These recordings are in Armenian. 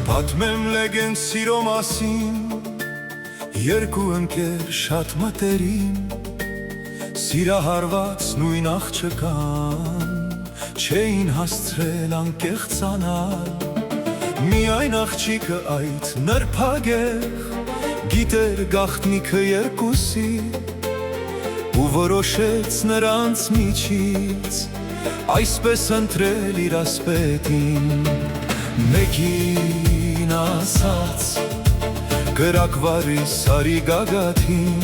Պատմեմ լեգենդ սիրո մասին, երկու ընկեր շատ մտերիմ, սիրահարված նույն աղջկան, չէին հասցրել անկեղծանալ։ Միայն աղջիկը այդ նրբագեղ գիտեր գաղտնիքը երկուսի, ու որոշեց նրանց միջից այսպես ընտրել իր ասպետին։ Մեկին ասաց կրակ վարի սարի գագաթին,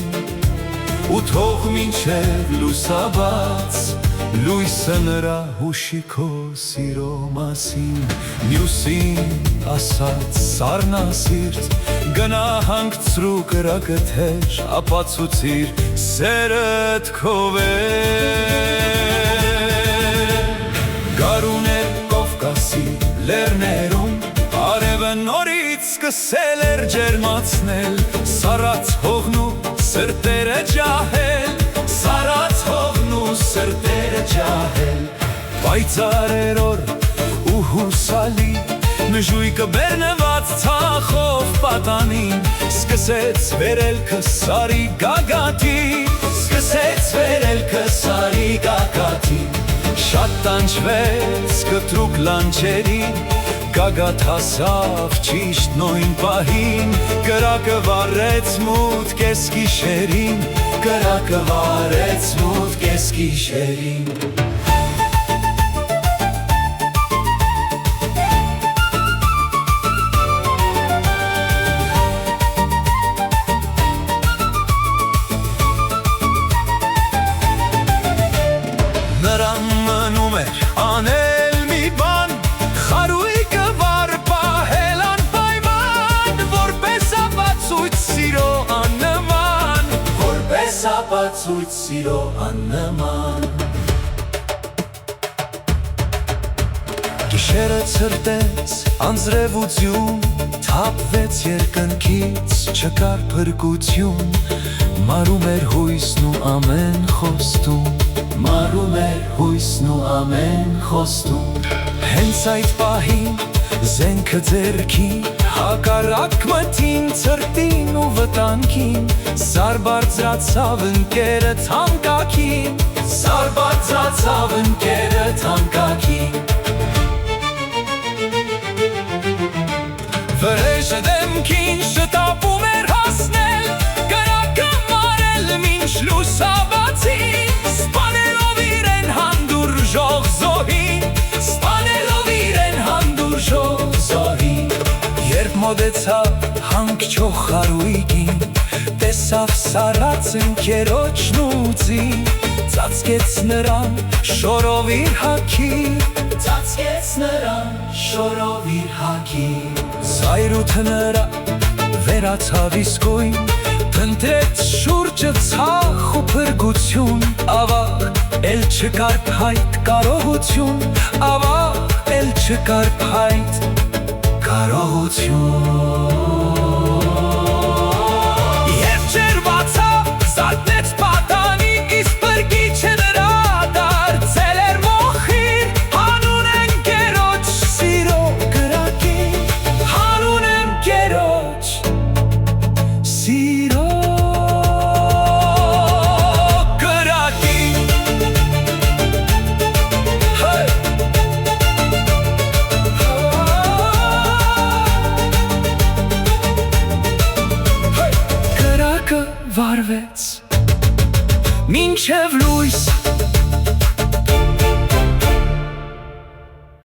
ու թող մինչև լուսաբաց լույսը նրա հուշի քո սիրո մասին։ Մյուսին ասաց սառնասիրտ գնա հանգցրու կրակը թեժ, ապացուցիր սերդ քո վեր։ Գարուներ Կովկասի լեռներում արևը նորից սկսել էր ջերմացնել, սառած հողն ու սրտերը ջահել, սառած հողն ու սրտերը ջահել։ Պայծառ էր օր ու հուսալի, նժույգը բեռնված ցախով պատանին, սկսեց վերելքը սարի գագաթին, սկսեց վերելքը սարի գագաթին։ Շատ տանջվեց կտրուկ լանջերին, գագաթ հասավ ճիշտ նույն պահին, կրակը վառեց մութ կեսգիշերին, կրակը վառեց մութ կեսգիշերին։ Նրան մնում էր անել մի բան, խարույկը վառ պահել անպայման, որպես ապացույց սիրո աննման, որպես ապացույց սիրո աննման։ Գիշերը ցրտեց անձրևություն, թափվեց երկնքից չկար փրկություն, մարում էր հույսն ու ամեն խոստում, մարում էր հույսն ու ամեն խոստում։ Հենց այդ պահին զենքը ձեռքին, հակառակ մտին ցրտին ու վտանգին, սար բարձրացավ ընկերը թանկագին, սար բարձրացավ ընկերը թանկագին։ Վրեժը դեմքին շտապում էր հասնել, կրակը մարել մինչ լուսաբացին, սպանելով իրեն հանդուրժող զոհին, սպանելով իրեն հանդուրժող զոհին։ Երբ մոտեցավ հանգչող խարույկին, տեսավ սառած ընկերոջն ու ձին, ծածկեց նրան շորով իր հագին, ծածկեց նրան շորով իր հագին։ Զայրույթը նրա վերացավ իսկույն, փնտրեց շուրջը ցախ ու փրկություն, ավաղ էլ չկար փայտ կարողություն, ավաղ էլ չկար փայտ կարողություն։ Երբ ջերմացավ զարթնեց պատանի, իսկ փրկիչը նրա դարձել էր մոխիր, հանուն ընկերոջ սիրո կրակի, հանուն ընկերոջ սիրո կրակի։ Կրակը վառվեց մինչև լույս